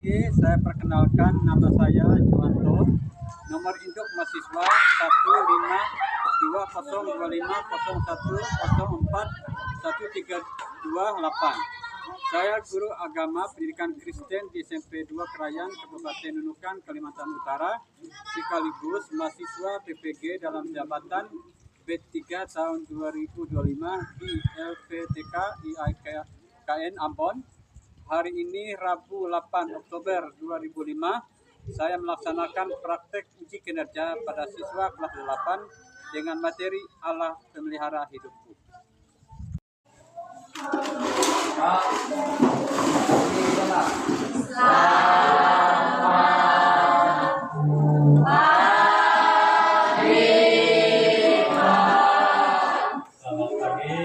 Oke, saya perkenalkan, nama saya Juwanto. Nomor induk mahasiswa 1520201041328. Saya guru agama pendidikan Kristen di SMP 2 Krayan, Kabupaten Nunukan, Kalimantan Utara, sekaligus mahasiswa PPG dalam jabatan B3 tahun 2025 di LPTK IAIKN Ambon. Hari ini Rabu 8 Oktober 2005, saya melaksanakan praktek uji kinerja pada siswa kelas 8 dengan materi Allah Pemelihara Hidupku. Selamat pagi.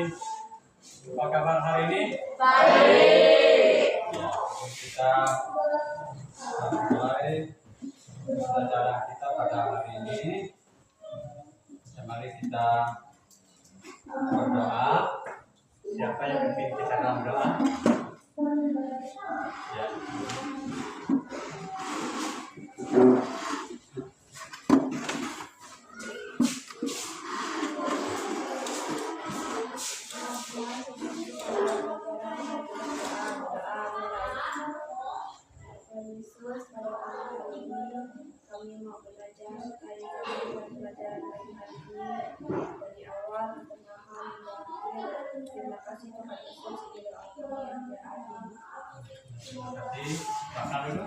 Apa kabar hari ini? Baik. Ya, kita mulai pelajaran kita pada hari ini. Mari kita berdoa. Siapa yang memimpin kita dalam doa? Ya. Yesus, pada pagi ini kami mau belajar pelajaran pagi hari ini dari awal pertengahan hingga akhir. Terima kasih Tuhan Yesus di doa kami yang terakhir. Terima kasih. Makan dulu.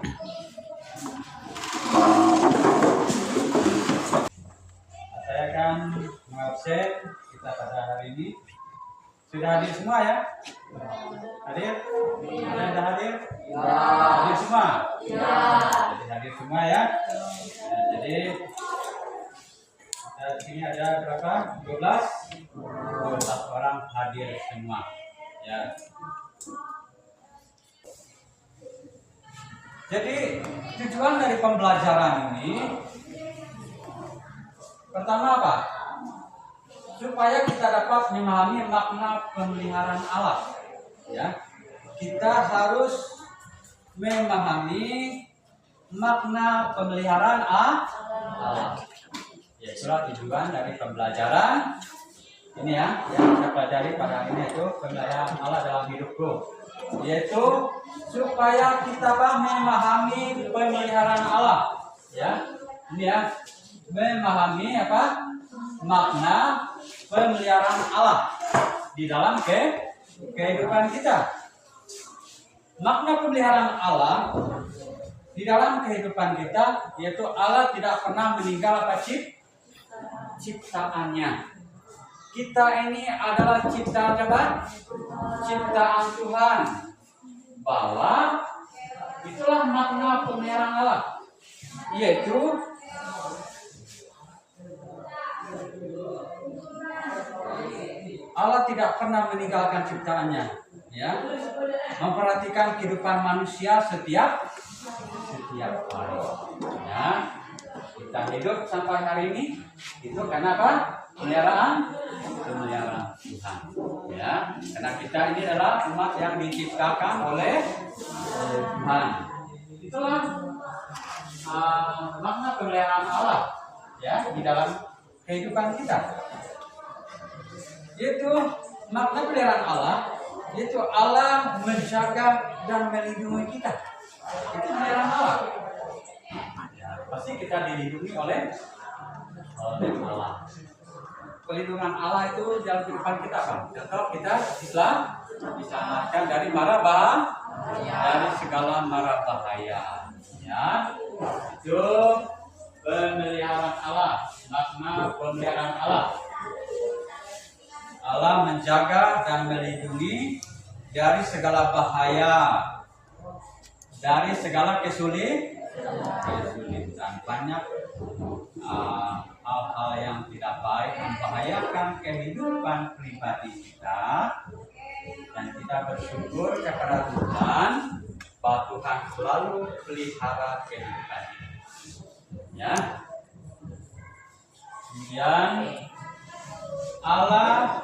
Saya akan mengabsen kita pada hari ini. Sudah hadir semua ya? Hadir? Ada yang sudah hadir? Ya. Hadir semua? Ya. Jadi hadir semua ya? Jadi kita di sini ada berapa? 12 orang hadir semua. Ya. Jadi tujuan dari pembelajaran ini pertama apa? Supaya kita dapat memahami makna pemeliharaan Allah. Ya, kita harus memahami makna pemeliharaan Allah. Ya, itulah tujuan dari pembelajaran ini ya, yang kita pelajari pada hari ini, itu pemeliharaan Allah dalam hidupku, yaitu supaya kita memahami pemeliharaan Allah. Ya, ini ya, memahami apa? Makna pemeliharaan Allah di dalam kehidupan kita. Makna pemeliharaan Allah di dalam kehidupan kita, yaitu Allah tidak pernah meninggal apa ciptaannya. Kita ini adalah ciptaan apa? Ciptaan Tuhan. Bahwa itulah makna pemeliharaan Allah, yaitu Allah tidak pernah meninggalkan ciptaannya, ya, memperhatikan kehidupan manusia setiap hari. Ya, kita hidup sampai hari ini itu karena apa? Pemeliharaan Tuhan. Ya, karena kita ini adalah umat yang diciptakan oleh Tuhan. Itulah makna pemeliharaan Allah, ya, di dalam kehidupan kita. Yaitu makna pemeliharaan Allah, yaitu Allah menjaga dan melindungi kita. Itu pemeliharaan Allah. Ya, pasti kita dilindungi oleh Allah. Pelindungan Allah itu dalam kehidupan kita, Pak. Contoh kita diselamatkan dari dari segala mara bahaya. Ya, itu pemeliharaan Allah, makna pemeliharaan Allah. Allah menjaga dan melindungi dari segala bahaya, dari segala kesulitan. Banyak hal-hal yang tidak baik membahayakan kehidupan pribadi kita, dan kita bersyukur kepada Tuhan bahwa Tuhan selalu pelihara kehidupan kita. Ya. Kemudian Allah,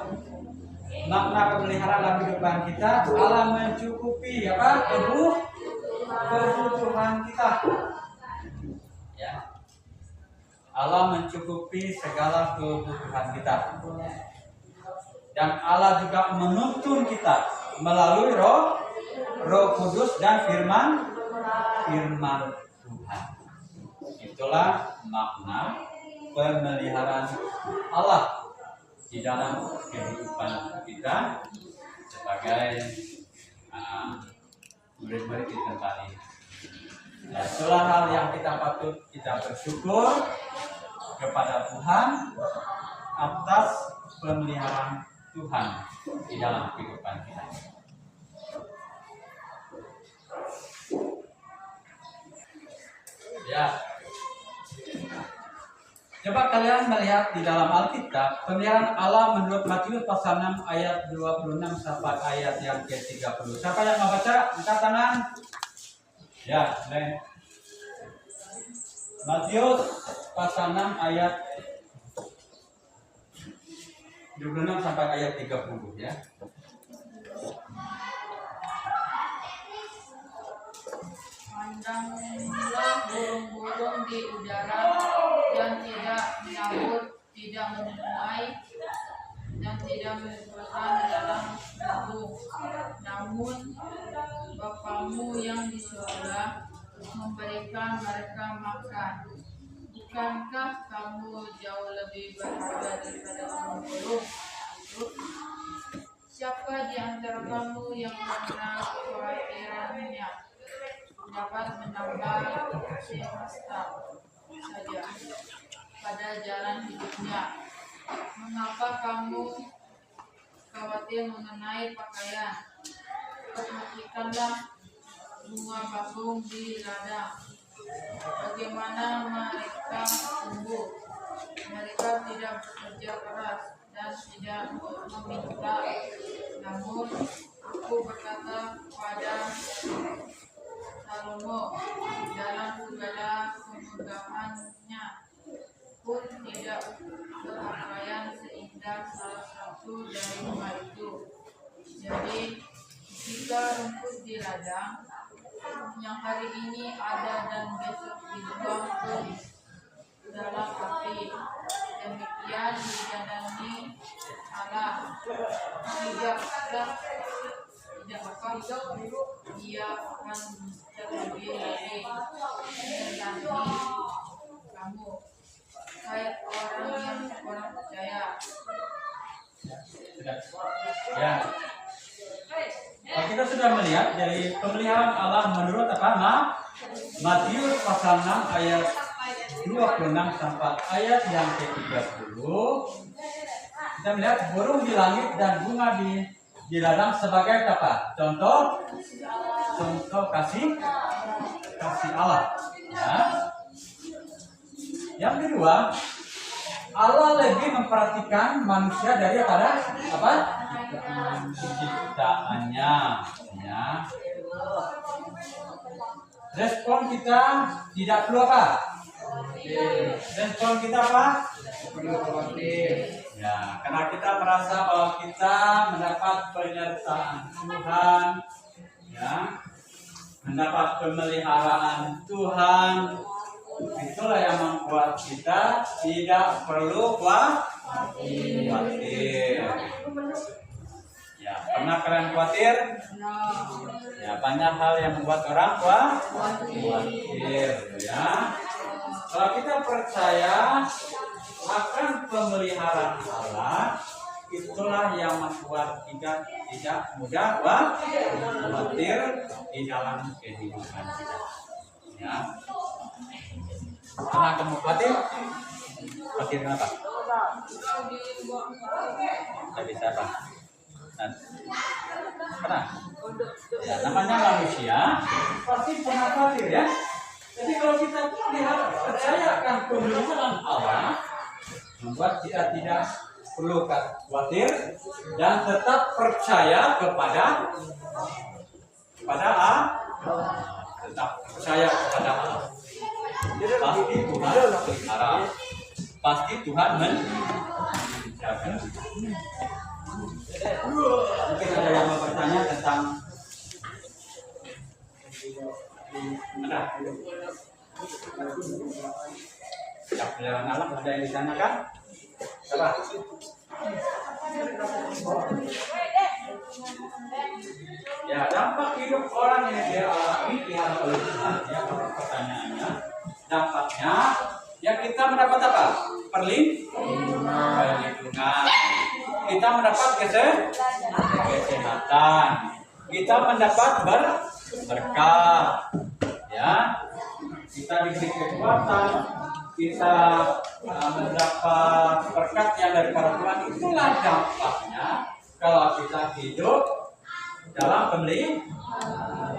makna pemeliharaan dalam kehidupan kita, Allah mencukupi apa? kebutuhan kita. Ya. Allah mencukupi segala kebutuhan kita. Dan Allah juga menuntun kita melalui Roh Kudus dan firman Tuhan. Itulah makna pemeliharaan Allah di dalam kehidupan kita sebagai murid-murid di tempat ini. Nah, itulah hal yang kita patut kita bersyukur kepada Tuhan atas pemeliharaan Tuhan di dalam kehidupan kita. Ya. Coba kalian melihat di dalam Alkitab, pemeliharaan Allah menurut Matius pasal 6 ayat 26 sampai ayat yang ke-30. Siapa yang mau baca? Angkat tangan. Ya, lain. Matius pasal 6 ayat 26 sampai ayat 30 ya. Pandanglah burung-burung di udara yang tidak menabur, tidak menuai, dan tidak mengumpulkan dalam gandum. Namun Bapamu yang di surga memberikan mereka makan. Bukankah kamu jauh lebih berharga daripada burung-burung? Siapa di antara kamu yang karena kekhawatirannya dapat menambah semesta saja pada jalan hidupnya? Mengapa kamu khawatir mengenai pakaian? Perhatikanlah bunga bakung di ladang, bagaimana mereka tumbuh. Mereka tidak bekerja keras dan tidak meminta. Namun aku berkata kepada Salomo, dalam segala kemegahannya pun tidak berpakaian seindah salah satu dari bunga itu. Jadi jika rumput di ladang yang hari ini ada dan besok dibuang ke dalam api, demikian dijadani Allah. Tidak Dia akan terlebih lagi menyenangi kamu, hai orang yang kurang percaya. Ya. Kita sudah melihat dari pemeliharaan Allah menurut apa? Matius pasal 6 ayat 26 sampai ayat yang ke-30. Kita melihat burung di langit dan bunga di ladang sebagai apa? Contoh kasih Allah. Ya. Yang kedua, Allah lebih memperhatikan manusia daripada apa? Penciptaannya. Ya. Respon kita tidak perlu apa? Respon kita apa? Perlu khawatir. Ya, karena kita merasa bahwa kita mendapat penyertaan Tuhan, ya, mendapat pemeliharaan Tuhan, itulah yang membuat kita tidak perlu khawatir. Ya, pernah kalian khawatir? Ya, banyak hal yang membuat orang khawatir, ya. Kalau kita percaya akan pemeliharaan Allah, itulah yang membuat kita tidak mudah khawatir di dalam kehidupan kita. Ya. Pernah kamu khawatir? Khawatir kenapa? Tidak bisa apa? Pernah? Ya, namanya manusia pasti pernah khawatir ya. Jadi kalau kita lihat percaya akan pemeliharaan Allah, membuat kita tidak perlu khawatir dan tetap percaya kepada Allah. Tetap percaya kepada Allah. Pasti Tuhan pelihara. Pasti Tuhan menjaga. Mungkin ada yang mau bertanya tentang Ada. Ya, pemeliharaan alam ada yang di sana kan? Coba. Ya, dampak hidup orang yang dia alami dipelihara oleh Tuhan. Ya, kalau pertanyaannya, dampaknya, ya kita mendapat apa? Perlindungan. Kita mendapat kesehatan. Kita mendapat berkah. Ya, kita diberi kekuatan. Kita mendapat berkat yang dari para Tuhan. Itulah dampaknya kalau kita hidup dalam pemeliharaan.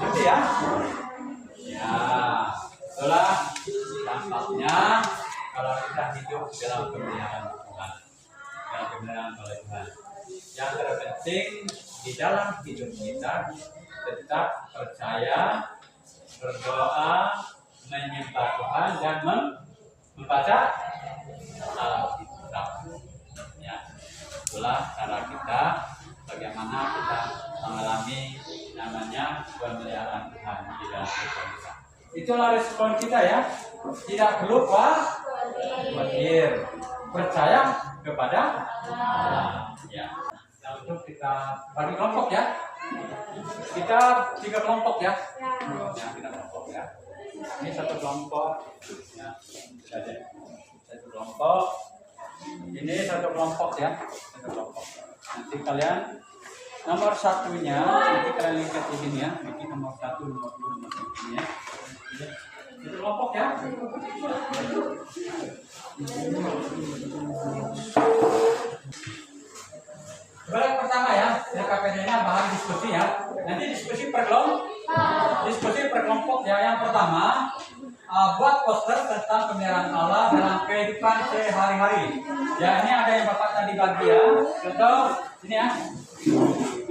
Gitu ya. Ya, itulah dampaknya kalau kita hidup dalam pemeliharaan Tuhan. Dalam pemeliharaan oleh Tuhan. Yang terpenting di dalam hidup kita tetap percaya, berdoa, menyembah Tuhan dan membaca Alkitab. Ya, itulah cara kita bagaimana kita mengalami namanya pemeliharaan Tuhan di dalam hidup kita. Itulah respon kita ya. Tidak perlu khawatir, percaya kepada Allah. Ya. Nah, untuk kita bagi kelompok ya. Kita 3 kelompok ya. Ya, 3 kelompok ya. Ini 1 kelompok. Ya, ada 1 kelompok. Ini 1 kelompok ya. 1 kelompok. Nanti kalian nomor 1-nya nanti kalian lihat di sini ya. Ini nomor 1, nomor 2, nomor 3 ya. Itu kelompok ya. Baik, pertama ya, KPD-nya bahan diskusi ya. Nanti diskusi per kelompok ya. Yang pertama, buat poster tentang pemeliharaan Allah dalam kehidupan sehari-hari. Ya, ini ada yang Bapak tadi bagi ya. Contoh ini ya.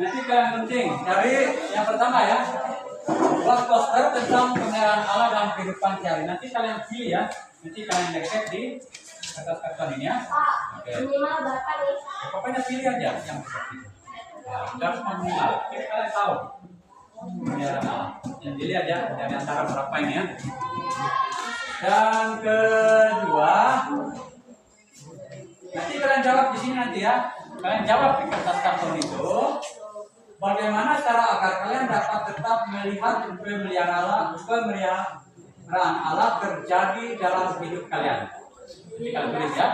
Nanti kalian penting cari yang pertama ya. Buat poster tentang pemeliharaan Allah dalam kehidupan sehari. Nanti kalian pilih ya. Nanti kalian cek di atas kertas ini ya. Oke. Minimal berapa nih? Ya, pokoknya pilih aja yang seperti itu. Nah, harus minimal. Jadi kalian tahu. Pemeliharaan Allah. Yang pilih aja dari antara berapa ini ya. Dan kedua, nanti kalian jawab di sini nanti ya. Kalian jawab di kertas karton itu. Bagaimana cara agar kalian dapat tetap melihat pemeliharaan Allah terjadi dalam hidup kalian. Jadi kalian tulis ya.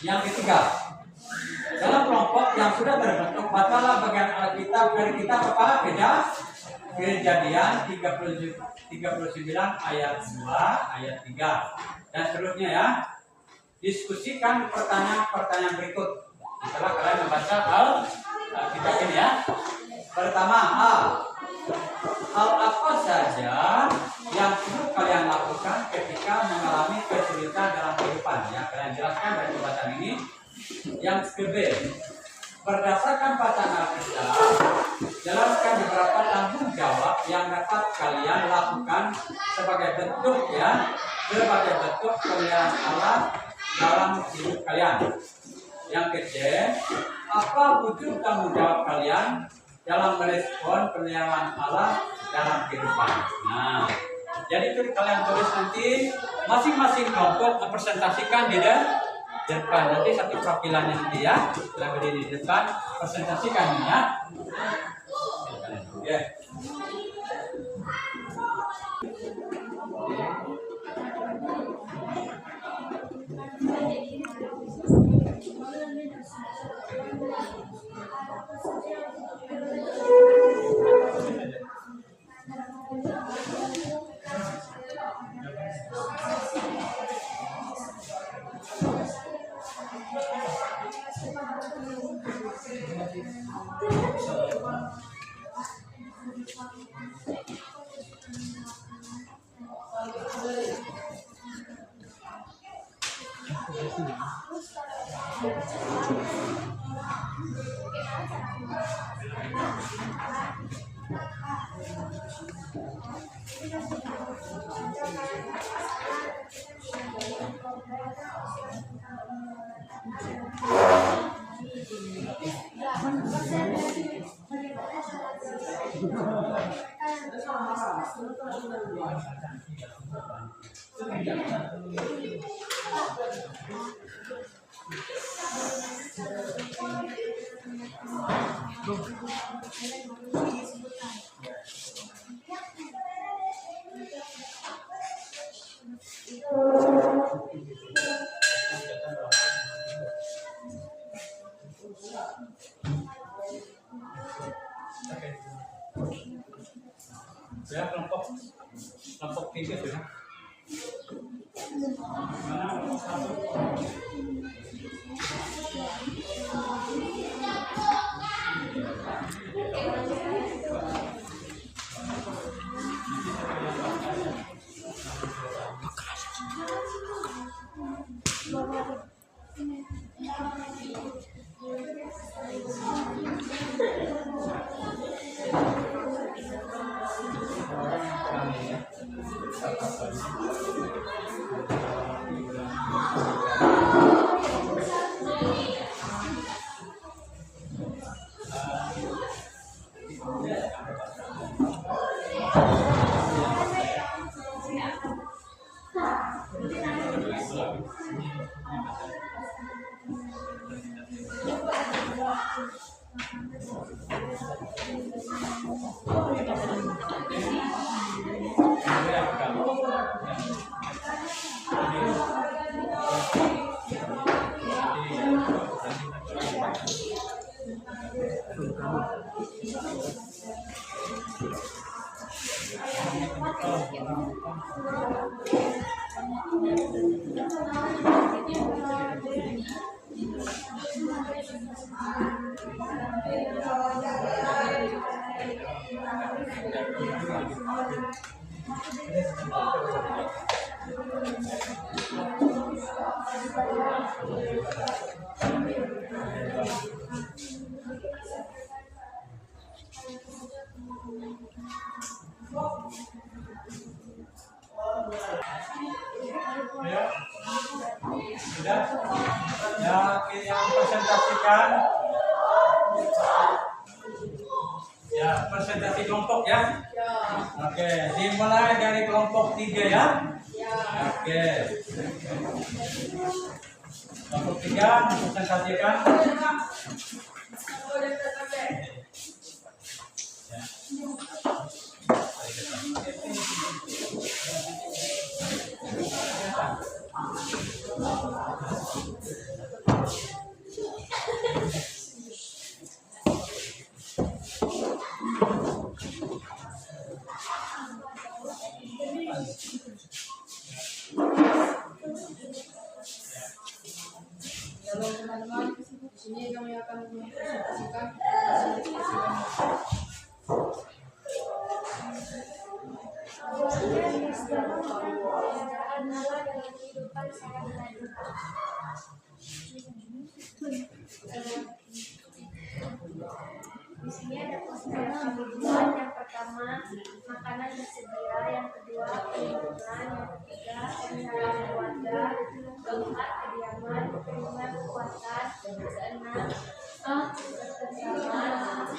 Yang ketiga, dalam kelompok yang sudah terbentuk, bacalah bagian Alkitab dari kitab apa? Kejadian 39 ayat 2, ayat 3 dan seterusnya ya. Diskusikan pertanyaan-pertanyaan berikut setelah kalian membaca Alkitab ini ya. Pertama, hal apa saja yang perlu kalian lakukan ketika mengalami kesulitan dalam kehidupan ya. Kalian jelaskan dari pembacaan ini. Yang kedua, berdasarkan bacaan Alkitab, jalankan beberapa tanggung jawab yang dapat kalian lakukan sebagai bentuk pemeliharaan Allah dalam hidup kalian. Yang ketiga, apa wujud tanggung jawab kalian dalam merespon pemeliharaan Allah dalam kehidupan. Nah, jadi itu kalian tulis nanti masing-masing kelompok presentasikan di depan. Nanti satu perwakilannya nanti ya, kalian berdiri di depan, presentasikan ya. Oke. Ya, kelompok 3 sudah. Ya, sudah. Yang presentasikan, ya presentasi kelompok ya. Oke, dimulai dari kelompok 3 ya. Oke. Kelompok 3 presentasikan. Halo teman-teman, di sini kami akan mempresentasikan Di sini ada poster kehidupan. Yang pertama, makanan tersedia. Yang kedua, perlindungan. Yang ketiga, penyerahan keluarga. Keempat, kediaman. Kelima, kekuatan. Keenam, kebersamaan.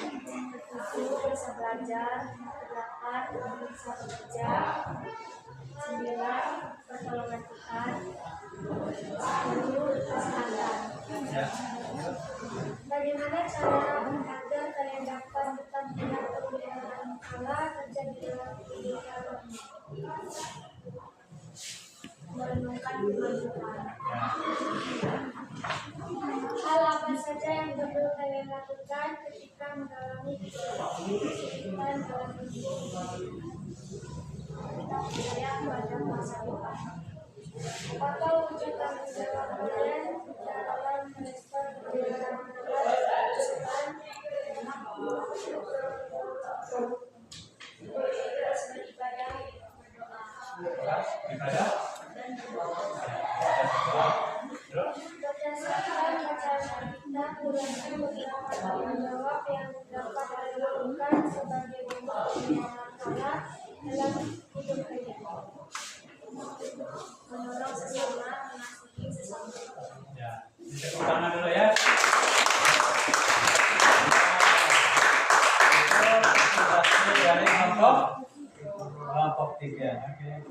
Ketujuh, bisa belajar. Kedelapan, bisa bekerja. 9, pertolongan Tuhan. 10, kesehatan. Bagaimana cara agar kalian dapat tetap dengan kemuliaan Allah terjadi dalam kehidupan? Merenungkan firman Tuhan. Hal apa saja yang perlu kalian lakukan ketika mengalami kesulitan dalam hidup? Kita percaya pada masa depan. Apa wujud tanggung jawab kalian dalam merespon kebenaran Allah dan Tuhan? Kita beribadah, berdoa. Berdasarkan bacaan kita, Tuhan beberapa tanggung jawab yang dapat dilakukan sebagai bentuk permohonan Allah dalam hidup kalian. Menolong sesama, mengasihi sesama. Ya, tepuk tangan dulu ya. Itu presentasi dari kelompok kelompok 3. Oke.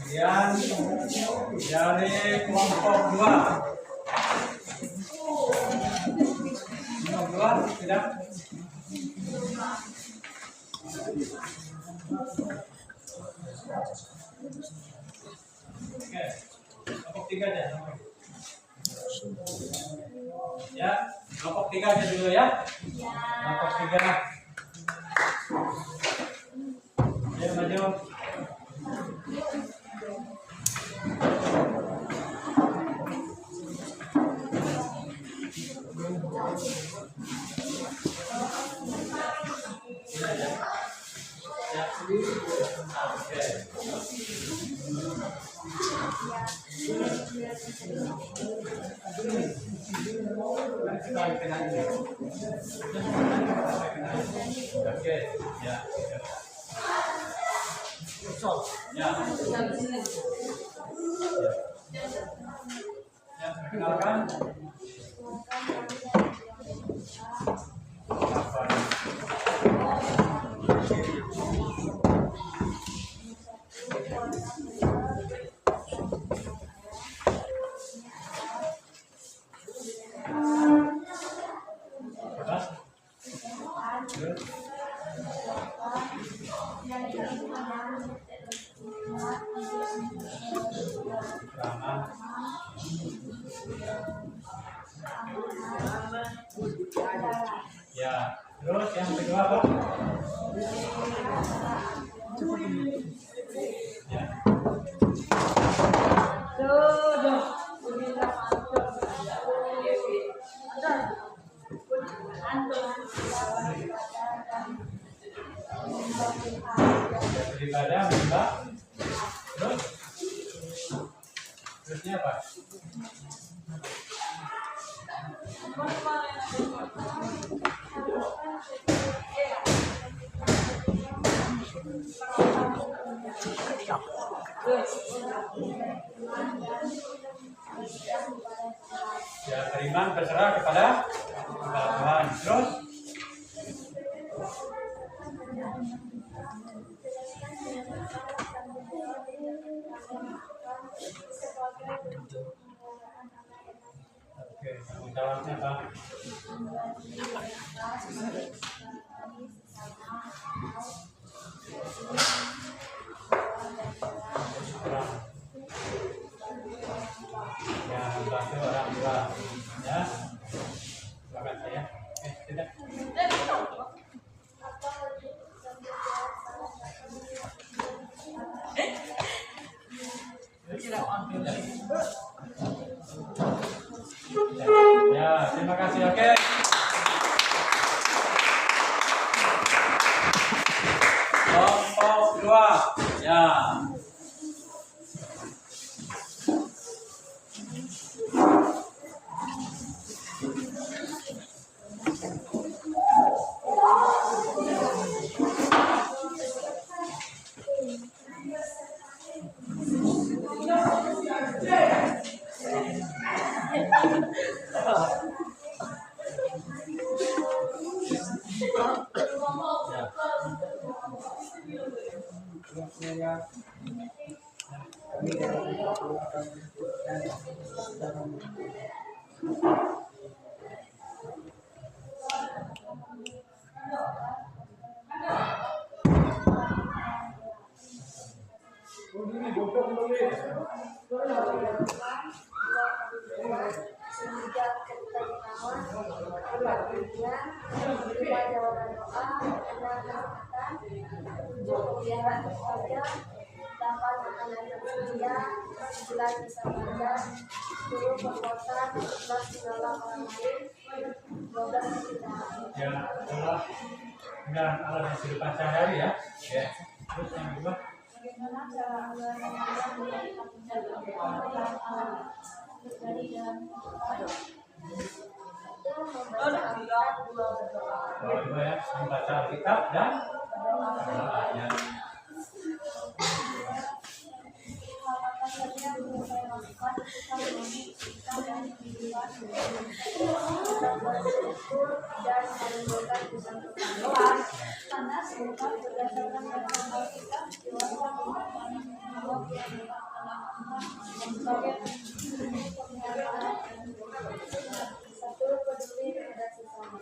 Ya. Kemudian dari kelompok 2. Kelompok 2 tidak. Oke. Kelompok 3 aja. Ya, kelompok 3 aja dulu ya. Kelompok 3. Ayo maju. Oke, ya. Ya. Ya, perkenalkan. Ya, terus yang kedua apa? Ya. Daripada minta. Terusnya apa? Ya, beriman berserah kepada Tuhan. Terus oke, tanggung jawabnya apa? Ya, membantu orang tua. Ya, silakan saya. Tidak. Ya, terima kasih. Oke. Kelompok 2. Ya. Semenjak kita ditawan, kebahagiaan, dua jawaban doa, enam kesehatan, 7 pemeliharaan keluarga, 8 makanan tersedia, 9 bisa belajar, 10 perbuatan, 11 menolong orang lain, 12 kecintaan. Ya, adalah dengan alat yang kehidupan sehari-hari ya. Ya. Terus yang kedua. Bagaimana cara Anda menjaga alam terjadi dalam kehidupan? Itu membaca Alkitab, 2 berdoa. Dua ya, membaca Alkitab dan berdoanya. Apa saja yang saya lakukan ketika melalui kita dan kehidupan kita dan menimbulkan kesantunan doa karena sebab berdasarkan dasar Alkitab dewasa Allah yang sebagai pemeliharaan satu peduli terhadap sesama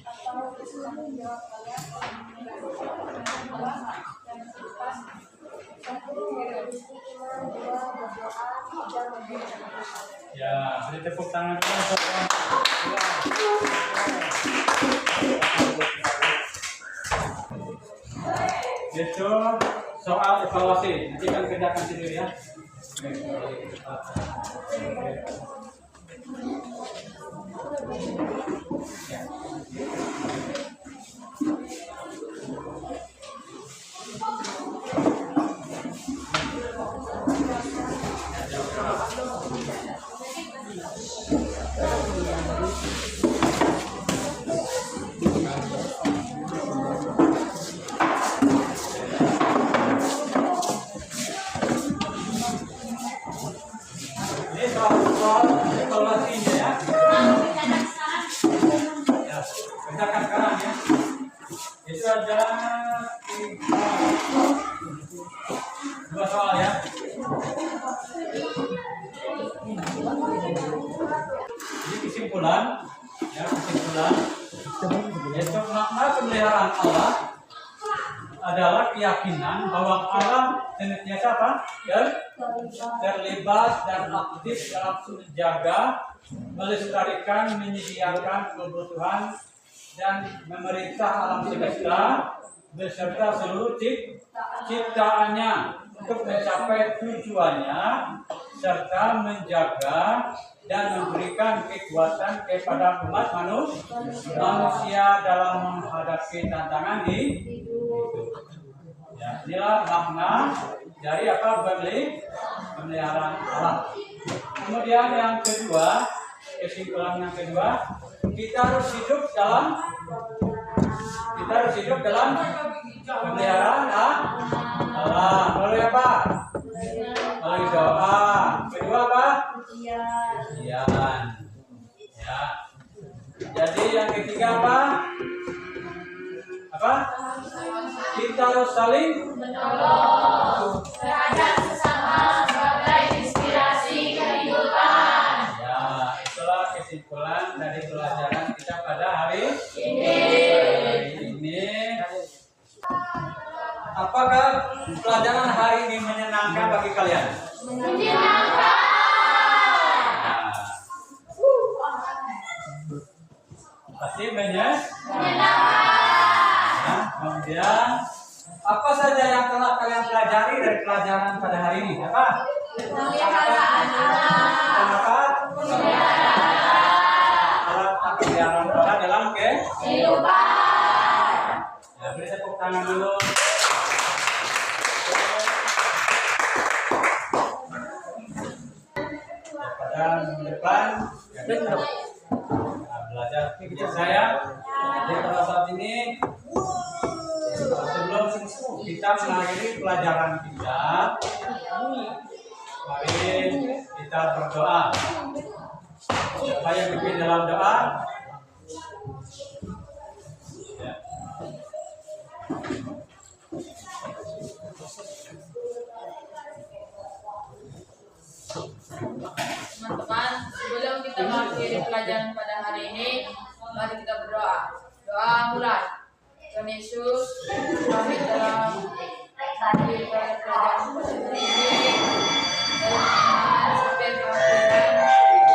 atau bertanggung jawab kalian dan sifat satu memiliki iman, dua berdoa, tiga memberikan nafkah. Ya, beri tepuk tangan dulu saudara. Itu soal evaluasi. Nanti kan kerjakan sendiri ya. Ya. Ini soal evaluasinya ya. Ya, kerjakan sekarang ya. Itu ada dua soal ya. Ini kesimpulan, ya kesimpulan. Yaitu makna pemeliharaan Allah adalah keyakinan bahwa Allah senantiasa apa? Terlibat dan aktif dalam menjaga, melestarikan, menyediakan kebutuhan dan memerintah alam semesta beserta seluruh ciptaannya untuk mencapai tujuannya serta menjaga dan memberikan kekuatan kepada umat manusia dalam menghadapi tantangan di hidup. Ya, inilah makna dari apa pemeliharaan Allah. Kemudian yang kedua, kesimpulan yang kedua, kita harus hidup dalam pemeliharaan Allah. Melalui apa? Melalui doa. Kedua apa? Pujian. Ya. Jadi yang ketiga apa? Apa? Kita harus saling menolong terhadap sesama sebagai inspirasi kehidupan. Ya, itulah kesimpulan dari pelajaran kita pada hari ini. Apakah pelajaran hari ini menyenangkan bagi kalian? Menyenangkan. Pasti menyenangkan. Nah, kemudian apa saja yang telah kalian pelajari dari pelajaran pada hari ini? Apa? Pemeliharaan Alat pemeliharaan Allah dalam kehidupan. Ya, beri tepuk tangan dulu. Pada minggu depan kita belajar biasa ya. Jadi pada saat ini sebelum kita mengakhiri pelajaran kita, mari kita berdoa. Siapa yang pimpin dalam doa? Ya. Teman-teman, sebelum kita mengakhiri pelajaran pada hari ini, mari kita berdoa. Doa mulai. Tuhan Yesus, kami dalam mengakhiri pelajaran pada hari ini, dan sampai keakhiran,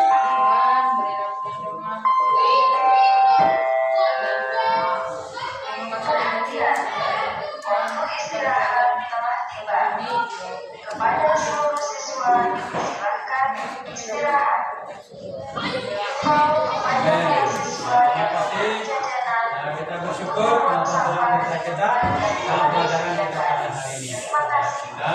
Tuhan berilah perlindungan kepada seluruh siswa silakan istirahat. Kita bersyukur atas Tuhan kita dalam pelajaran kita pada hari ini. Kita